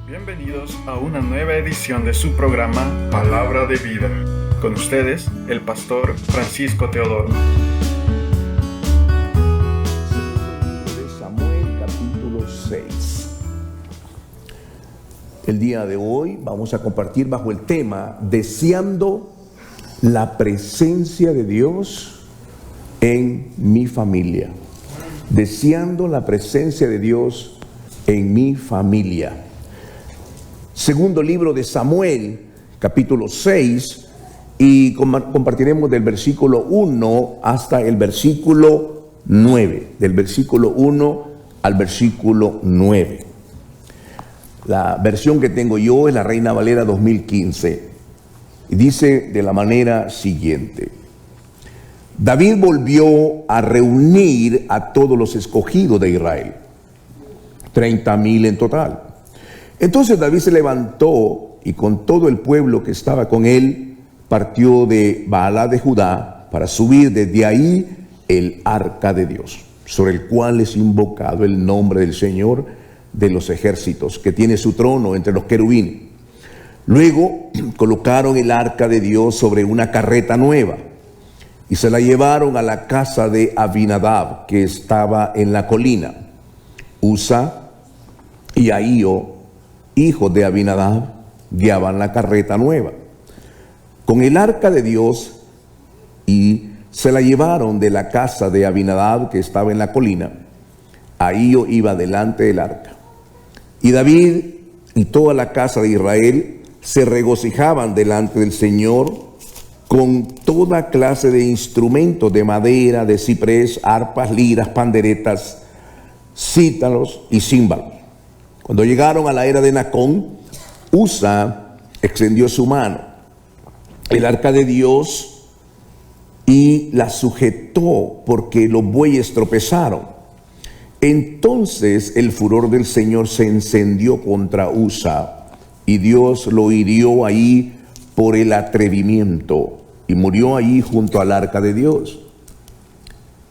Bienvenidos a una nueva edición de su programa Palabra de Vida. Con ustedes, el pastor Francisco Teodoro. De Samuel, capítulo 6. El día de hoy vamos a compartir bajo el tema Deseando la presencia de Dios en mi familia. Deseando la presencia de Dios en mi familia. Segundo libro de Samuel, capítulo 6, y compartiremos del versículo 1 hasta el versículo 9. Del versículo 1 al versículo 9. La versión que tengo yo es la Reina Valera 2015. Y dice de la manera siguiente: David volvió a reunir a todos los escogidos de Israel, 30,000 en total. Entonces David se levantó y con todo el pueblo que estaba con él partió de Baalá de Judá para subir desde ahí el arca de Dios, sobre el cual es invocado el nombre del Señor de los ejércitos, que tiene su trono entre los querubines. Luego colocaron el arca de Dios sobre una carreta nueva y se la llevaron a la casa de Abinadab, que estaba en la colina. Usa y Ahío, hijos de Abinadab, guiaban la carreta nueva con el arca de Dios, y se la llevaron de la casa de Abinadab, que estaba en la colina. Ahío iba delante del arca. Y David y toda la casa de Israel se regocijaban delante del Señor con toda clase de instrumentos de madera, de ciprés, arpas, liras, panderetas, cítaros y címbalos. Cuando llegaron a la era de Nacón, Usa extendió su mano, el arca de Dios, y la sujetó porque los bueyes tropezaron. Entonces el furor del Señor se encendió contra Usa, y Dios lo hirió ahí por el atrevimiento, y murió ahí junto al arca de Dios.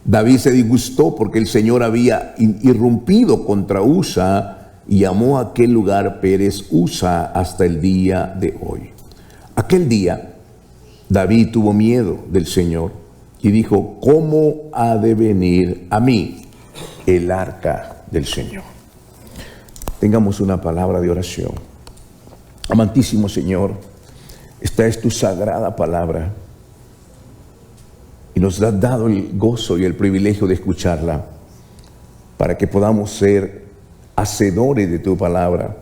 David se disgustó porque el Señor había irrumpido contra Usa, y llamó a aquel lugar Pérez Usa hasta el día de hoy. Aquel día David tuvo miedo del Señor y dijo: ¿cómo ha de venir a mí el arca del Señor? Tengamos una palabra de oración. Amantísimo Señor, esta es tu sagrada palabra y nos has dado el gozo y el privilegio de escucharla para que podamos ser hacedores de tu palabra.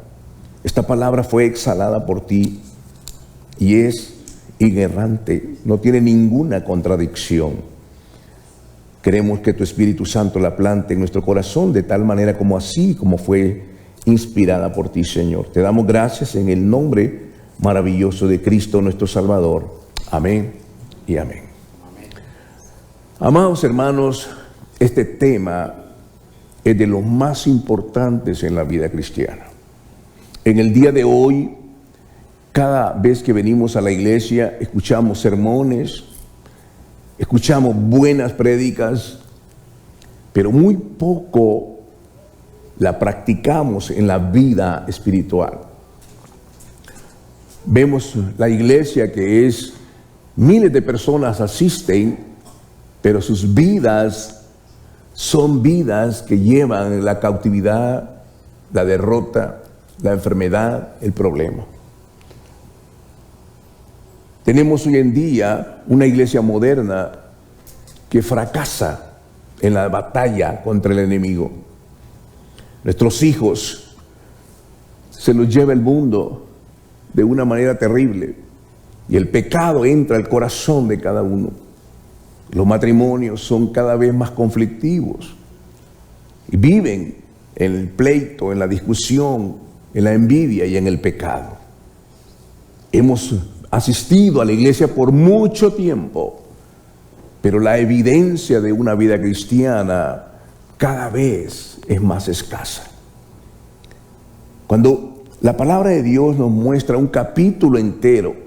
Esta palabra fue exhalada por ti y es inerrante, no tiene ninguna contradicción. Queremos que tu Espíritu Santo la plante en nuestro corazón de tal manera como fue inspirada por ti, Señor. Te damos gracias en el nombre maravilloso de Cristo nuestro Salvador. Amén y amén. Amados hermanos, este tema es de los más importantes en la vida cristiana. En el día de hoy, cada vez que venimos a la iglesia, escuchamos sermones, escuchamos buenas prédicas, pero muy poco la practicamos en la vida espiritual. Vemos la iglesia que es, miles de personas asisten, pero sus vidas son vidas que llevan la cautividad, la derrota, la enfermedad, el problema. Tenemos hoy en día una iglesia moderna que fracasa en la batalla contra el enemigo. Nuestros hijos se los lleva el mundo de una manera terrible y el pecado entra al corazón de cada uno. Los matrimonios son cada vez más conflictivos y viven en el pleito, en la discusión, en la envidia y en el pecado. Hemos asistido a la iglesia por mucho tiempo, pero la evidencia de una vida cristiana cada vez es más escasa. Cuando la palabra de Dios nos muestra un capítulo entero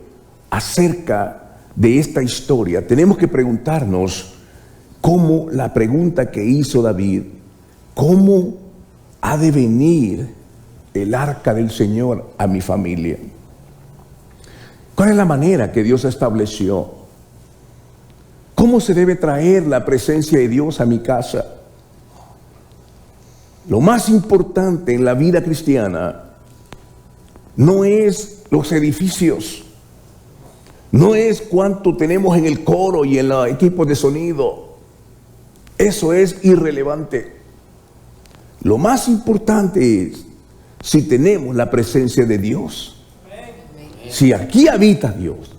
acerca de esta historia, tenemos que preguntarnos cómo, la pregunta que hizo David: ¿cómo ha de venir el arca del Señor a mi familia? ¿Cuál es la manera que Dios estableció? ¿Cómo se debe traer la presencia de Dios a mi casa? Lo más importante en la vida cristiana no es los edificios, no es cuánto tenemos en el coro y en los equipos de sonido. Eso es irrelevante. Lo más importante es si tenemos la presencia de Dios. Si aquí habita Dios.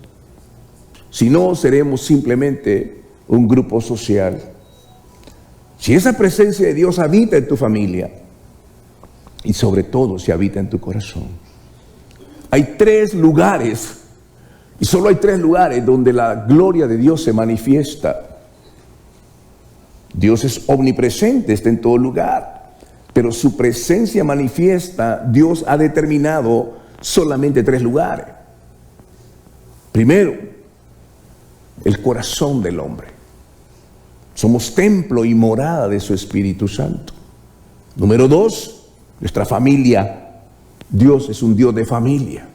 Si no, seremos simplemente un grupo social. Si esa presencia de Dios habita en tu familia y sobre todo si habita en tu corazón. Hay 3 lugares, y solo hay 3 lugares donde la gloria de Dios se manifiesta. Dios es omnipresente, está en todo lugar, pero su presencia manifiesta, Dios ha determinado solamente 3 lugares. Primero, el corazón del hombre. Somos templo y morada de su Espíritu Santo. Número 2, nuestra familia. Dios es un Dios de familia.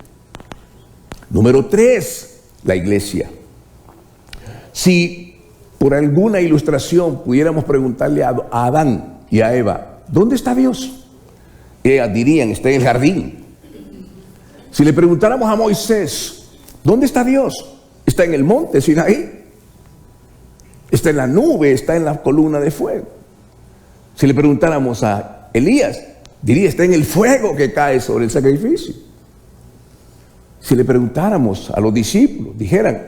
Número 3, la iglesia. Si por alguna ilustración pudiéramos preguntarle a Adán y a Eva, ¿dónde está Dios? Ellas dirían, está en el jardín. Si le preguntáramos a Moisés, ¿dónde está Dios? Está en el monte Sinaí. Está en la nube, está en la columna de fuego. Si le preguntáramos a Elías, diría, está en el fuego que cae sobre el sacrificio. Si le preguntáramos a los discípulos, dijeran,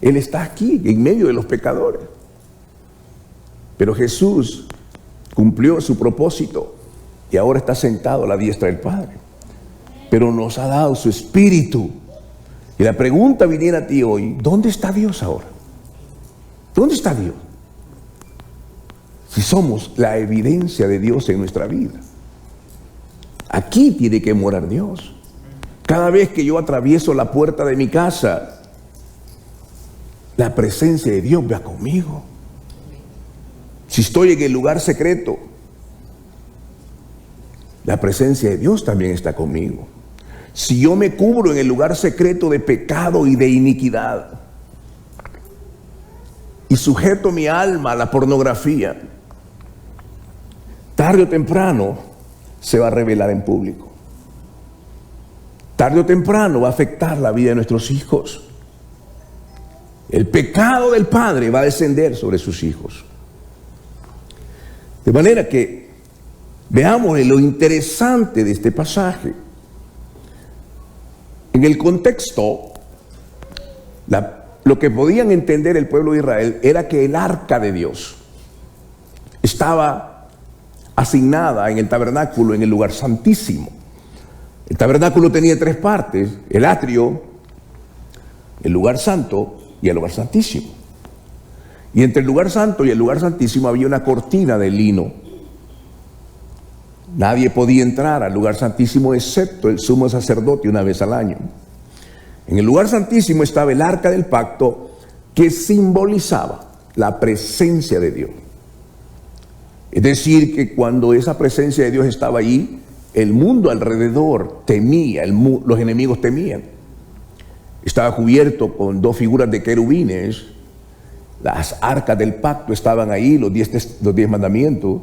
Él está aquí, en medio de los pecadores. Pero Jesús cumplió su propósito y ahora está sentado a la diestra del Padre. Pero nos ha dado su Espíritu. Y la pregunta viniera a ti hoy, ¿dónde está Dios ahora? ¿Dónde está Dios? Si somos la evidencia de Dios en nuestra vida. Aquí tiene que morar Dios. Cada vez que yo atravieso la puerta de mi casa, la presencia de Dios va conmigo. Si estoy en el lugar secreto, la presencia de Dios también está conmigo. Si yo me cubro en el lugar secreto de pecado y de iniquidad, y sujeto mi alma a la pornografía, tarde o temprano se va a revelar en público. Tarde o temprano va a afectar la vida de nuestros hijos. El pecado del padre va a descender sobre sus hijos. De manera que veamos lo interesante de este pasaje. En el contexto, lo que podían entender el pueblo de Israel era que el arca de Dios estaba asignada en el tabernáculo, en el lugar santísimo. El tabernáculo tenía 3 partes: el atrio, el lugar santo y el lugar santísimo. Y entre el lugar santo y el lugar santísimo había una cortina de lino. Nadie podía entrar al lugar santísimo excepto el sumo sacerdote una vez al año. En el lugar santísimo estaba el arca del pacto, que simbolizaba la presencia de Dios. Es decir, que cuando esa presencia de Dios estaba allí, el mundo alrededor temía, los enemigos temían. Estaba cubierto con 2 figuras de querubines. Las arcas del pacto estaban ahí, los 10 mandamientos,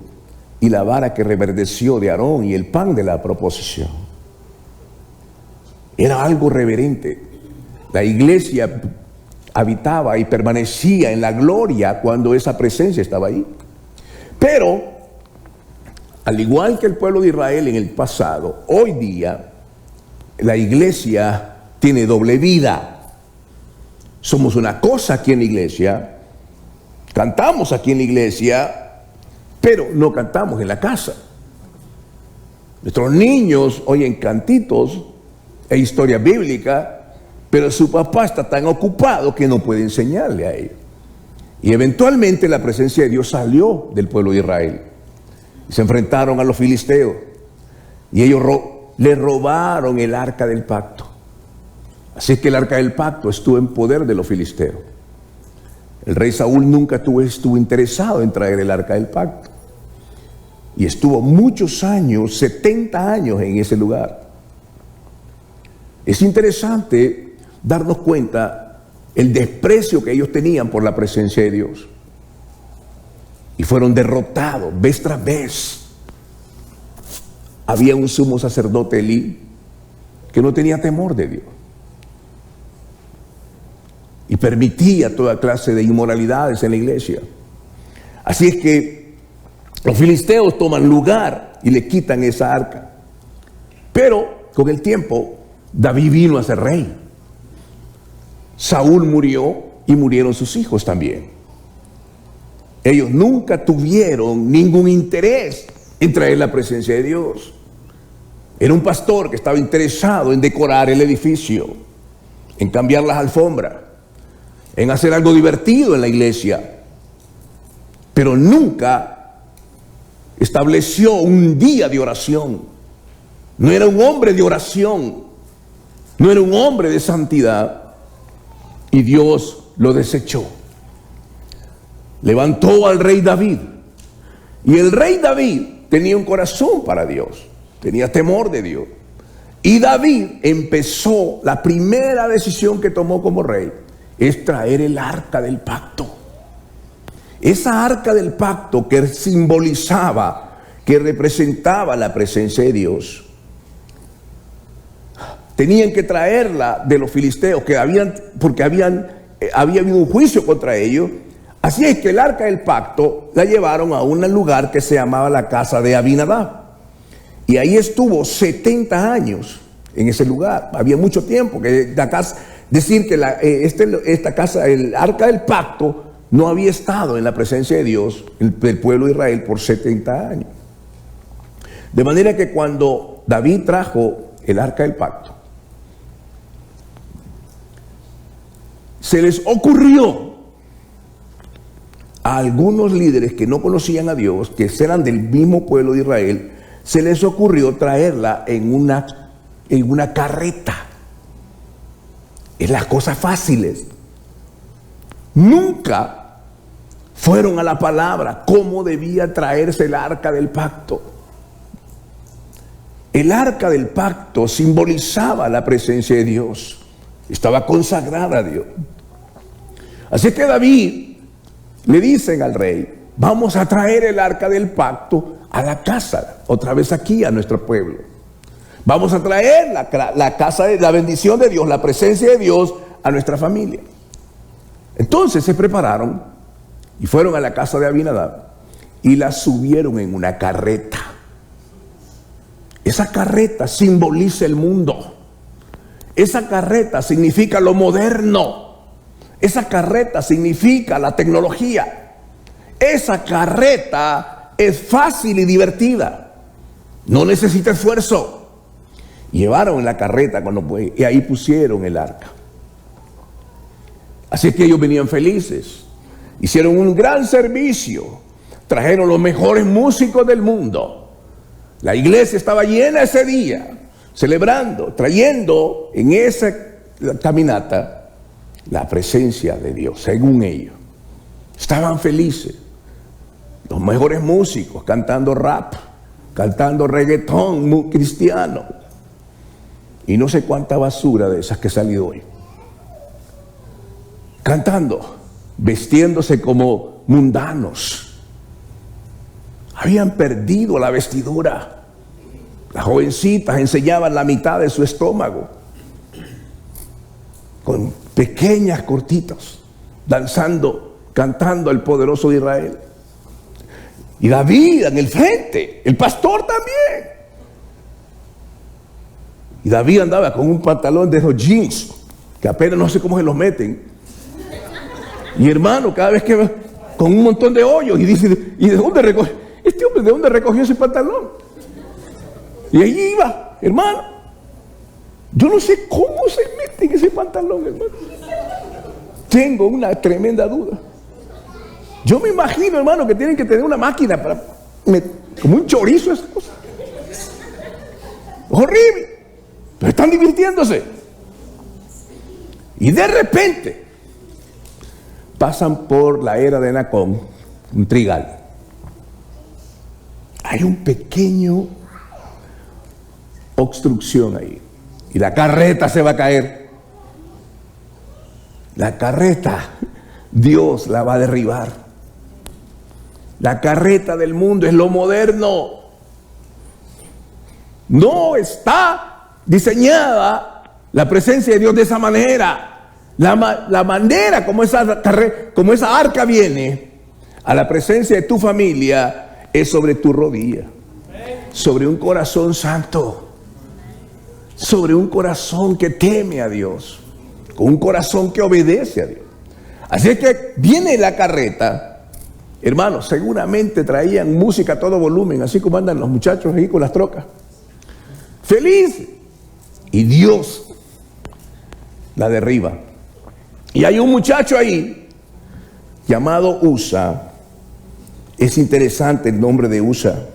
y la vara que reverdeció de Aarón y el pan de la proposición. Era algo reverente. La iglesia habitaba y permanecía en la gloria cuando esa presencia estaba ahí. Pero, al igual que el pueblo de Israel en el pasado, hoy día la iglesia tiene doble vida. Somos una cosa aquí en la iglesia, cantamos aquí en la iglesia, pero no cantamos en la casa. Nuestros niños oyen cantitos e historia bíblica, pero su papá está tan ocupado que no puede enseñarle a ellos. Y eventualmente la presencia de Dios salió del pueblo de Israel. Se enfrentaron a los filisteos y ellos le robaron el arca del pacto. Así que el arca del pacto estuvo en poder de los filisteos. El rey Saúl nunca estuvo interesado en traer el arca del pacto. Y estuvo muchos años, 70 años en ese lugar. Es interesante darnos cuenta el desprecio que ellos tenían por la presencia de Dios. Y fueron derrotados vez tras vez. Había un sumo sacerdote, Elí, que no tenía temor de Dios. Y permitía toda clase de inmoralidades en la iglesia. Así es que los filisteos toman lugar y le quitan esa arca. Pero con el tiempo, David vino a ser rey. Saúl murió y murieron sus hijos también. Ellos nunca tuvieron ningún interés en traer la presencia de Dios. Era un pastor que estaba interesado en decorar el edificio, en cambiar las alfombras, en hacer algo divertido en la iglesia, pero nunca estableció un día de oración. No era un hombre de oración, no era un hombre de santidad, y Dios lo desechó. Levantó al rey David, y el rey David tenía un corazón para Dios, tenía temor de Dios. Y David empezó, la primera decisión que tomó como rey es traer el arca del pacto. Esa arca del pacto que simbolizaba, que representaba la presencia de Dios, tenían que traerla de los filisteos, porque había habido un juicio contra ellos. Así es que el arca del pacto la llevaron a un lugar que se llamaba la casa de Abinadab. Y ahí estuvo 70 años en ese lugar. Había mucho tiempo que la casa, decir que esta casa, el arca del pacto, no había estado en la presencia de Dios, del pueblo de Israel, por 70 años. De manera que cuando David trajo el arca del pacto, se les ocurrió a algunos líderes que no conocían a Dios, que eran del mismo pueblo de Israel, se les ocurrió traerla en una carreta. Es las cosas fáciles. Nunca fueron a la palabra cómo debía traerse el arca del pacto. El arca del pacto simbolizaba la presencia de Dios. Estaba consagrada a Dios. Así que David le dicen al rey: vamos a traer el arca del pacto a la casa, otra vez aquí a nuestro pueblo. Vamos a traer la casa de la bendición de Dios, la presencia de Dios a nuestra familia. Entonces se prepararon y fueron a la casa de Abinadab y la subieron en una carreta. Esa carreta simboliza el mundo. Esa carreta significa lo moderno. Esa carreta significa la tecnología. Esa carreta es fácil y divertida. No necesita esfuerzo. Llevaron la carreta y ahí pusieron el arca. Así que ellos venían felices. Hicieron un gran servicio. Trajeron los mejores músicos del mundo. La iglesia estaba llena ese día, celebrando, trayendo en esa caminata la presencia de Dios, según ellos. Estaban felices. Los mejores músicos cantando rap, cantando reggaetón cristiano. Y no sé cuánta basura de esas que ha salido hoy. Cantando, vestiéndose como mundanos. Habían perdido la vestidura. Las jovencitas enseñaban la mitad de su estómago, con pequeñas cortitas, danzando, cantando al poderoso de Israel. Y David en el frente, el pastor también. Y David andaba con un pantalón de esos jeans, que apenas no sé cómo se los meten. Y hermano, cada vez que va con un montón de hoyos, y dice: ¿y de dónde recogió? Este hombre, ¿de dónde recogió ese pantalón? Y allí iba, hermano. Yo no sé cómo se mete en ese pantalón, hermano. Tengo una tremenda duda. Yo me imagino, hermano, que tienen que tener una máquina para como un chorizo esa cosa. Horrible. Pero están divirtiéndose. Y de repente pasan por la era de Nacón, un trigal. hay un pequeño obstrucción ahí. Y la carreta se va a caer. La carreta, Dios la va a derribar. La carreta del mundo es lo moderno. No está diseñada la presencia de Dios de esa manera. La manera como esa arca viene a la presencia de tu familia es sobre tu rodilla, sobre un corazón santo, sobre un corazón que teme a Dios, con un corazón que obedece a Dios. Así es que viene la carreta, hermanos, seguramente traían música a todo volumen, así como andan los muchachos ahí con las trocas, feliz, y Dios la derriba. Y hay un muchacho ahí llamado Usa. Es interesante el nombre de Usa.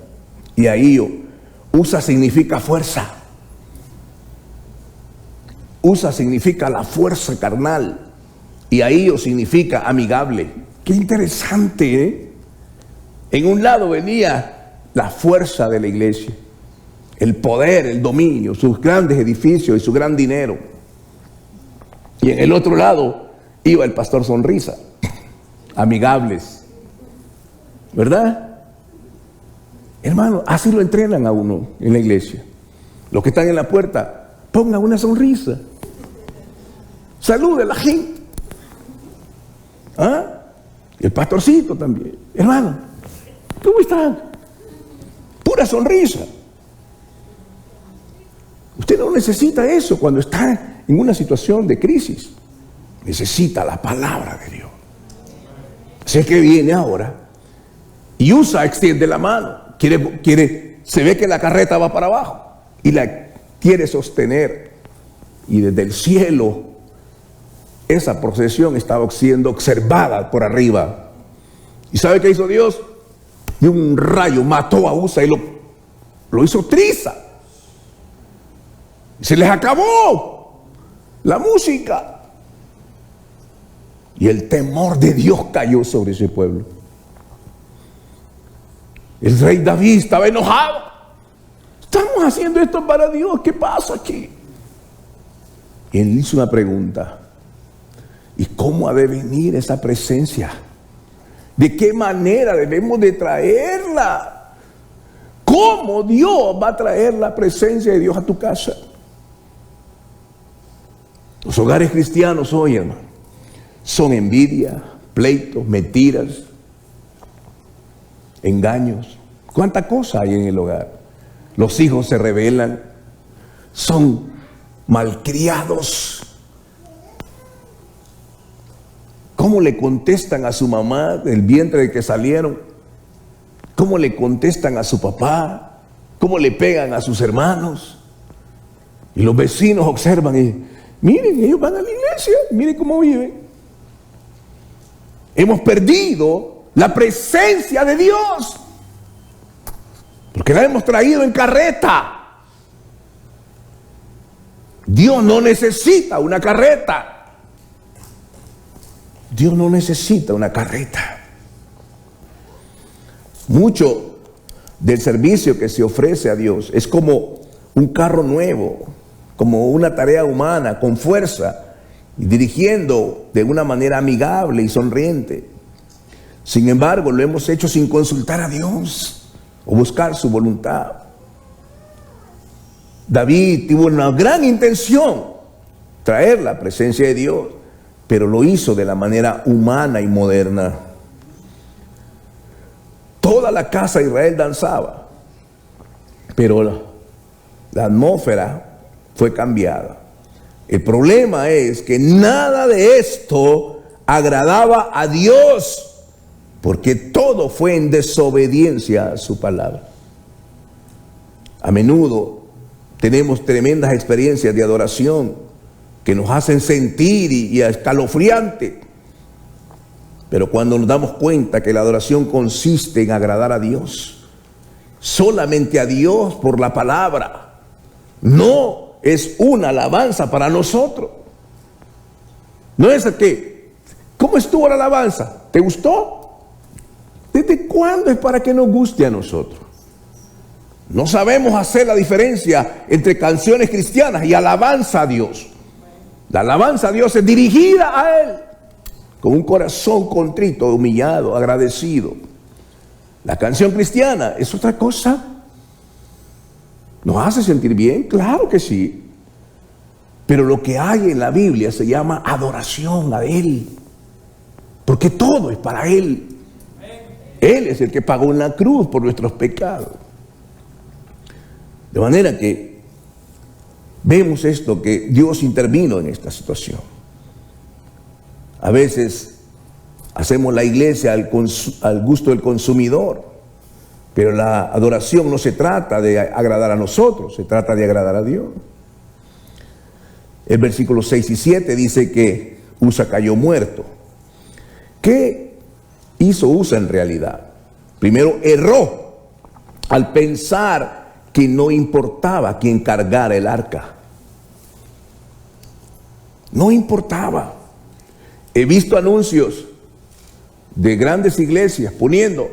Y ahí Usa significa fuerza. Usa significa la fuerza carnal. Y ahí significa amigable. Qué interesante, ¿eh? En un lado venía la fuerza de la iglesia, el poder, el dominio, sus grandes edificios y su gran dinero. Y en el otro lado iba el pastor Sonrisa, amigables, ¿verdad? Hermano, así lo entrenan a uno en la iglesia. Los que están en la puerta, pongan una sonrisa, salude a la gente. ¿Ah? El pastorcito también, hermano, ¿cómo están? Pura sonrisa. Usted no necesita eso cuando está en una situación de crisis. Necesita la palabra de Dios. Sé que viene ahora y Usa extiende la mano. Se ve que la carreta va para abajo y la quiere sostener. Y desde el cielo esa procesión estaba siendo observada por arriba. ¿Y sabe qué hizo Dios? Y un rayo mató a Usa y lo hizo triza. Se les acabó la música. Y el temor de Dios cayó sobre ese pueblo. El rey David estaba enojado. Estamos haciendo esto para Dios. ¿Qué pasa aquí? Y él hizo una pregunta. ¿Y cómo ha de venir esa presencia? ¿De qué manera debemos de traerla? ¿Cómo Dios va a traer la presencia de Dios a tu casa? Los hogares cristianos hoy, hermano, son envidia, pleitos, mentiras, engaños. ¿Cuánta cosa hay en el hogar? Los hijos se rebelan, son malcriados. ¿Cómo le contestan a su mamá del vientre de que salieron? ¿Cómo le contestan a su papá? ¿Cómo le pegan a sus hermanos? Y los vecinos observan y miren, ellos van a la iglesia, miren cómo viven. Hemos perdido la presencia de Dios porque la hemos traído en carreta. Dios no necesita una carreta. Dios no necesita una carreta. Mucho del servicio que se ofrece a Dios es como un carro nuevo, como una tarea humana con fuerza, y dirigiendo de una manera amigable y sonriente. Sin embargo, lo hemos hecho sin consultar a Dios o buscar su voluntad. David tuvo una gran intención, traer la presencia de Dios, pero lo hizo de la manera humana y moderna. Toda la casa de Israel danzaba, pero la atmósfera fue cambiada. El problema es que nada de esto agradaba a Dios, porque todo fue en desobediencia a su palabra. A menudo tenemos tremendas experiencias de adoración que nos hacen sentir y escalofriante. Pero cuando nos damos cuenta que la adoración consiste en agradar a Dios, solamente a Dios por la palabra, no es una alabanza para nosotros. No es que, ¿cómo estuvo la alabanza? ¿Te gustó? ¿Desde cuándo es para que nos guste a nosotros? No sabemos hacer la diferencia entre canciones cristianas y alabanza a Dios. La alabanza a Dios es dirigida a Él con un corazón contrito, humillado, agradecido. La canción cristiana es otra cosa. ¿Nos hace sentir bien? Claro que sí. Pero lo que hay en la Biblia se llama adoración a Él. Porque todo es para Él. Él es el que pagó en la cruz por nuestros pecados. De manera que vemos esto, que Dios intervino en esta situación. A veces hacemos la iglesia al gusto del consumidor, pero la adoración no se trata de agradar a nosotros, se trata de agradar a Dios. El versículo 6 y 7 dice que Usa cayó muerto. ¿Qué hizo Usa en realidad? Primero, erró al pensar que no importaba quién cargara el arca. No importaba. He visto anuncios de grandes iglesias poniendo: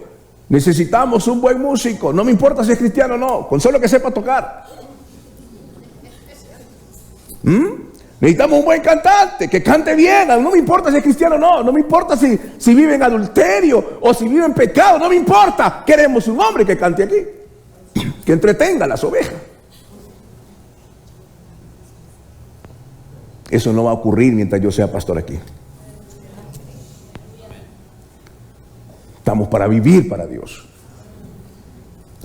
necesitamos un buen músico, no me importa si es cristiano o no, con solo que sepa tocar. Necesitamos un buen cantante, que cante bien, no me importa si es cristiano o no, no me importa si vive en adulterio o si vive en pecado, no me importa. Queremos un hombre que cante aquí, que entretenga a las ovejas. Eso no va a ocurrir mientras yo sea pastor aquí. Estamos para vivir para Dios.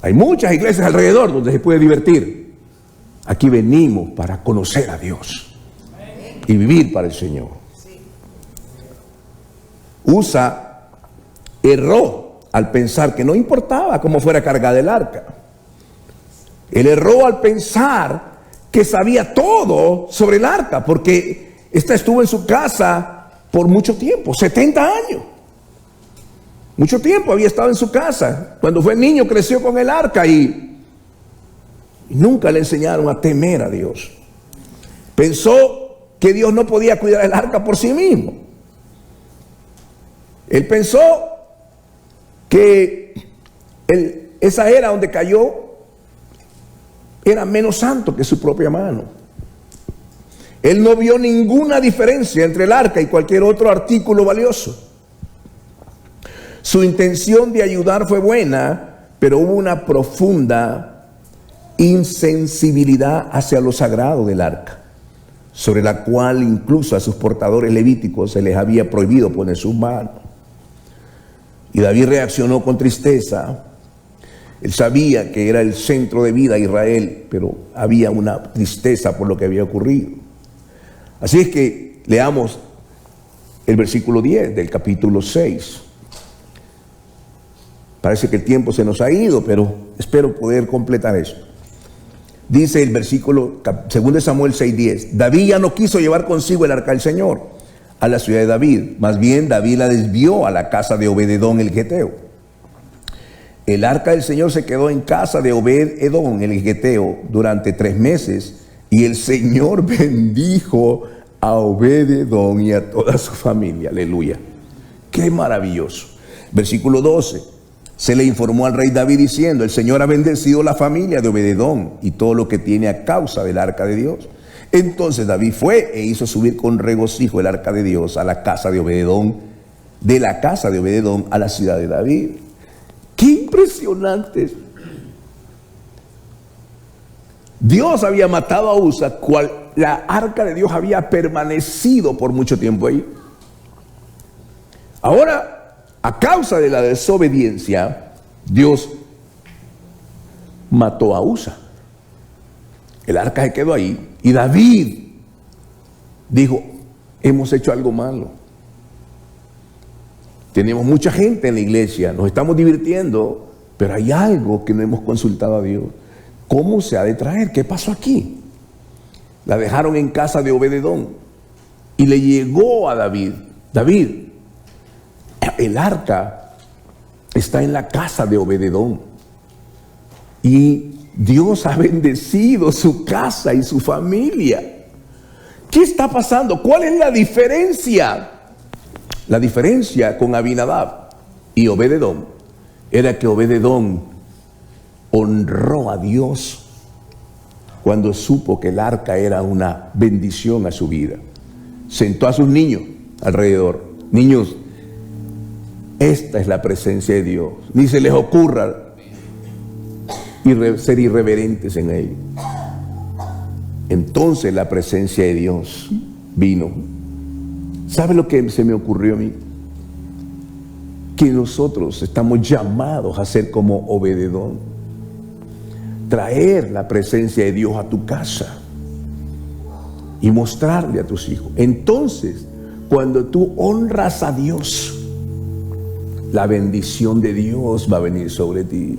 Hay muchas iglesias alrededor donde se puede divertir. Aquí venimos para conocer a Dios y vivir para el Señor. Usa erró al pensar que no importaba cómo fuera cargada el arca. Él erró al pensar que sabía todo sobre el arca, porque esta estuvo en su casa por mucho tiempo, 70 años. Mucho tiempo había estado en su casa. Cuando fue niño creció con el arca y nunca le enseñaron a temer a Dios. Pensó que Dios no podía cuidar el arca por sí mismo. Él pensó que esa era donde cayó era menos santo que su propia mano. Él no vio ninguna diferencia entre el arca y cualquier otro artículo valioso. Su intención de ayudar fue buena, pero hubo una profunda insensibilidad hacia lo sagrado del arca, sobre la cual incluso a sus portadores levíticos se les había prohibido poner sus manos. Y David reaccionó con tristeza. Él sabía que era el centro de vida de Israel, pero había una tristeza por lo que había ocurrido. Así es que leamos el versículo 10 del capítulo 6. Parece que el tiempo se nos ha ido, pero espero poder completar esto. Dice el versículo 2 Samuel 6:10: David ya no quiso llevar consigo el arca del Señor a la ciudad de David, más bien David la desvió a la casa de Obed-edom el geteo. El arca del Señor se quedó en casa de Obed-edom el geteo durante 3 meses, y el Señor bendijo a Obed-edom y a toda su familia. Aleluya. Qué maravilloso. Versículo 12. Se le informó al rey David diciendo: el Señor ha bendecido la familia de Obed-edom y todo lo que tiene a causa del arca de Dios. Entonces David fue e hizo subir con regocijo el arca de Dios a la casa de Obed-edom, de la casa de Obed-edom a la ciudad de David. ¡Qué impresionante! Dios había matado a Usa, cual la arca de Dios había permanecido por mucho tiempo ahí. Ahora, a causa de la desobediencia, Dios mató a Usa. El arca se quedó ahí. Y David dijo: hemos hecho algo malo. Tenemos mucha gente en la iglesia, nos estamos divirtiendo, pero hay algo que no hemos consultado a Dios. ¿Cómo se ha de traer? ¿Qué pasó aquí? La dejaron en casa de Obed-edom y le llegó a David: David, el arca está en la casa de Obed-edom y Dios ha bendecido su casa y su familia. ¿Qué está pasando? ¿Cuál es la diferencia? La diferencia con Abinadab y Obed-edom era que Obed-edom honró a Dios cuando supo que el arca era una bendición a su vida. Sentó a sus niños alrededor. Niños, esta es la presencia de Dios. Ni se les ocurra ser irreverentes en ello. Entonces la presencia de Dios vino. ¿Sabe lo que se me ocurrió a mí? Que nosotros estamos llamados a ser como Obededón. Traer la presencia de Dios a tu casa y mostrarle a tus hijos. Entonces, cuando tú honras a Dios, la bendición de Dios va a venir sobre ti.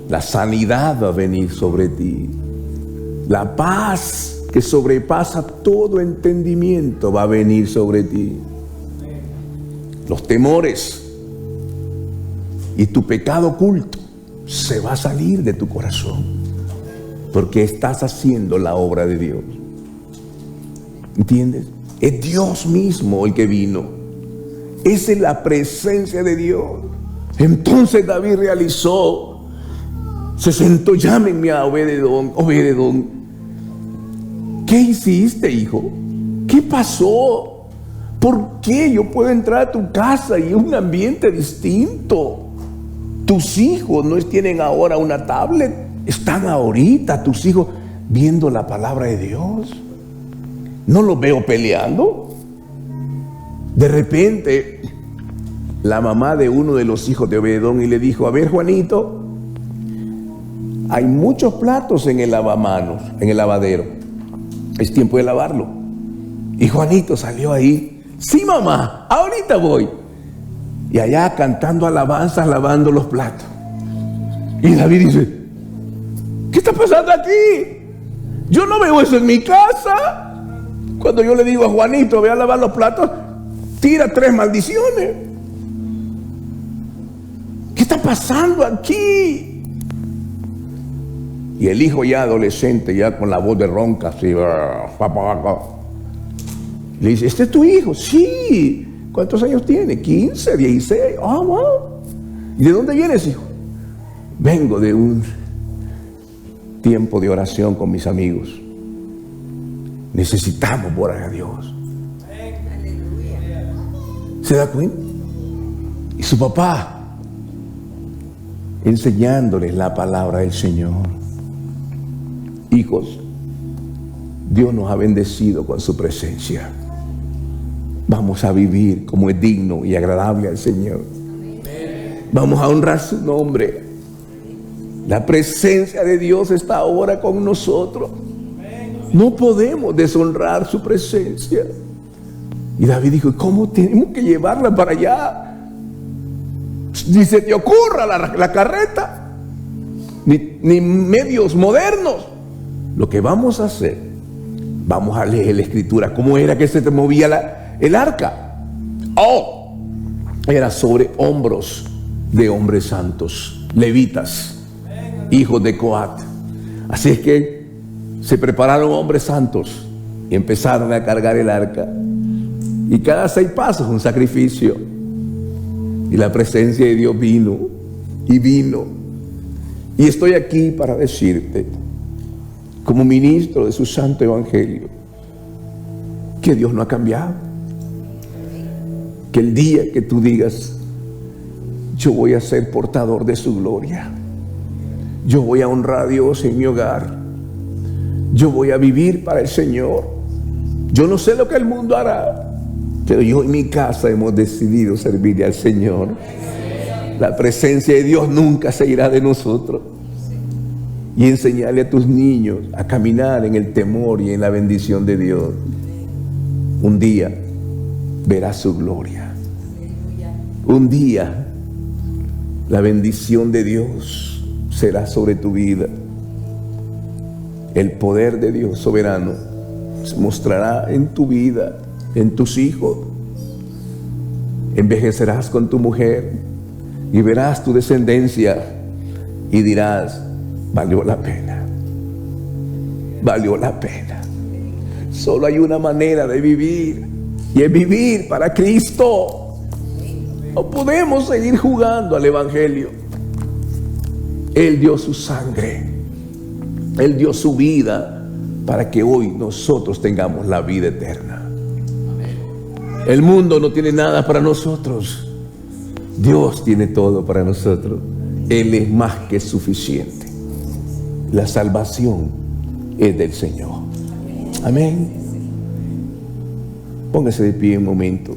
La sanidad va a venir sobre ti. La paz que sobrepasa todo entendimiento va a venir sobre ti. Los temores y tu pecado oculto se va a salir de tu corazón, porque estás haciendo la obra de Dios. ¿Entiendes? Es Dios mismo el que vino. Esa es la presencia de Dios. Entonces David realizó, se sentó, llámenme a Obededón. Obededón, ¿qué hiciste, hijo? ¿Qué pasó? ¿Por qué yo puedo entrar a tu casa y es un ambiente distinto? Tus hijos no tienen ahora una tablet, están ahorita tus hijos viendo la palabra de Dios. No los veo peleando. De repente, la mamá de uno de los hijos de Obededón y le dijo: a ver, Juanito, hay muchos platos en el lavamanos, en el lavadero. Es tiempo de lavarlo. Y Juanito salió ahí: sí, mamá, ahorita voy. Y allá cantando alabanzas, lavando los platos. Y David dice: ¿qué está pasando aquí? Yo no veo eso en mi casa. Cuando yo le digo a Juanito: ve a lavar los platos, tira 3 maldiciones. ¿Qué está pasando aquí? Y el hijo ya adolescente, ya con la voz de ronca, así, le dice: ¿este es tu hijo? Sí. ¿Cuántos años tiene? 15, 16. Ah, wow. ¿Y de dónde vienes, hijo? Vengo de un tiempo de oración con mis amigos. Necesitamos orar a Dios. ¿Se da cuenta? Y su papá enseñándoles la palabra del Señor. Hijos, Dios nos ha bendecido con su presencia. Vamos a vivir como es digno y agradable al Señor. Vamos a honrar su nombre. La presencia de Dios está ahora con nosotros. No podemos deshonrar su presencia. Y David dijo: ¿cómo tenemos que llevarla para allá? Ni se te ocurra la carreta, ni medios modernos. Lo que vamos a hacer, vamos a leer la escritura. ¿Cómo era que se te movía el arca? Oh, era sobre hombros de hombres santos, levitas, hijos de Coat. Así es que se prepararon hombres santos y empezaron a cargar el arca. Y cada 6 pasos un sacrificio. Y la presencia de Dios vino y vino. Y estoy aquí para decirte, como ministro de su santo evangelio, que Dios no ha cambiado. Que el día que tú digas: yo voy a ser portador de su gloria, yo voy a honrar a Dios en mi hogar, yo voy a vivir para el Señor. Yo no sé lo que el mundo hará, pero yo en mi casa hemos decidido servirle al Señor. La presencia de Dios nunca se irá de nosotros. Y enseñarle a tus niños a caminar en el temor y en la bendición de Dios. Un día verás su gloria. Un día la bendición de Dios será sobre tu vida. El poder de Dios soberano se mostrará en tu vida, en tus hijos. Envejecerás con tu mujer y verás tu descendencia y dirás: valió la pena. Valió la pena. Solo hay una manera de vivir, y es vivir para Cristo. No podemos seguir jugando al evangelio. Él dio su sangre, Él dio su vida para que hoy nosotros tengamos la vida eterna. El mundo no tiene nada para nosotros. Dios tiene todo para nosotros. Él es más que suficiente. La salvación es del Señor. Amén. Póngase de pie un momento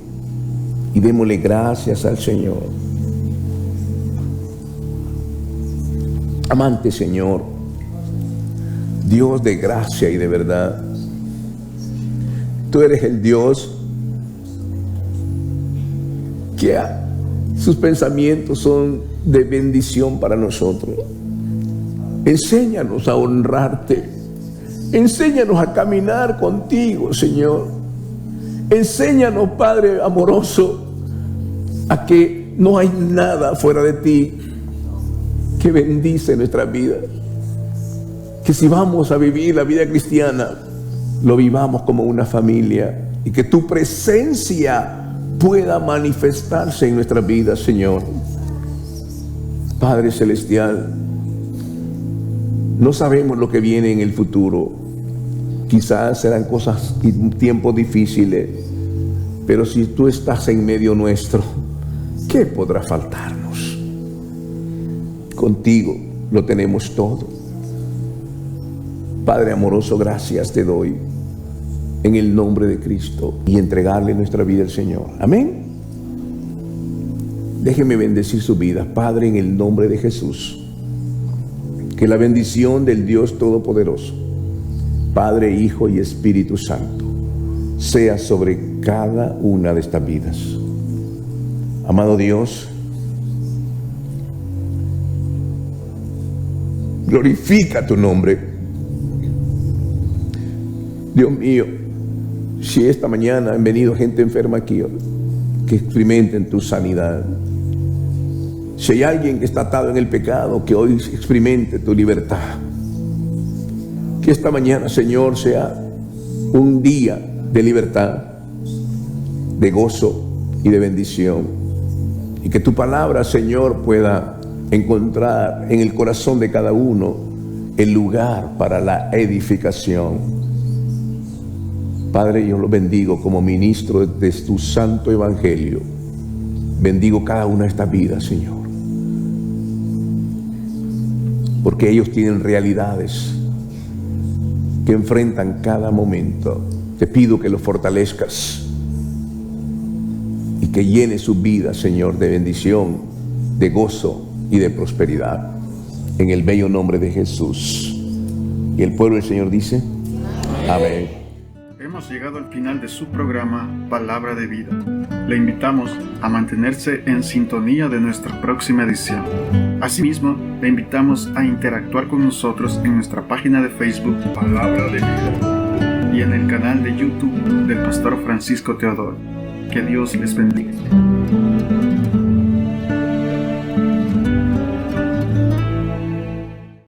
y démosle gracias al Señor. Amante Señor, Dios de gracia y de verdad, tú eres el Dios que sus pensamientos son de bendición para nosotros. Enséñanos a honrarte. Enséñanos a caminar contigo, Señor. Enséñanos, Padre amoroso, a que no hay nada fuera de ti que bendice nuestra vida. Que si vamos a vivir la vida cristiana, lo vivamos como una familia y que tu presencia pueda manifestarse en nuestra vida, Señor. Padre celestial, no sabemos lo que viene en el futuro. Quizás serán cosas y tiempos difíciles, pero si tú estás en medio nuestro, ¿qué podrá faltarnos? Contigo lo tenemos todo. Padre amoroso, gracias te doy en el nombre de Cristo y entregarle nuestra vida al Señor. Amén. Déjeme bendecir su vida, Padre, en el nombre de Jesús. Que la bendición del Dios Todopoderoso, Padre, Hijo y Espíritu Santo, sea sobre cada una de estas vidas. Amado Dios, glorifica tu nombre. Dios mío, si esta mañana han venido gente enferma aquí, que experimenten tu sanidad. Si hay alguien que está atado en el pecado, que hoy experimente tu libertad. Que esta mañana, Señor, sea un día de libertad, de gozo y de bendición. Y que tu palabra, Señor, pueda encontrar en el corazón de cada uno el lugar para la edificación. Padre, yo los bendigo como ministro de tu santo evangelio. Bendigo cada una de estas vidas, Señor. Porque ellos tienen realidades que enfrentan cada momento. Te pido que los fortalezcas y que llenes su vida, Señor, de bendición, de gozo y de prosperidad. En el bello nombre de Jesús. Y el pueblo del Señor dice: amén. Hemos llegado al final de su programa Palabra de Vida. Le invitamos a mantenerse en sintonía de nuestra próxima edición. Asimismo, le invitamos a interactuar con nosotros en nuestra página de Facebook Palabra de Vida y en el canal de YouTube del Pastor Francisco Teodoro. Que Dios les bendiga.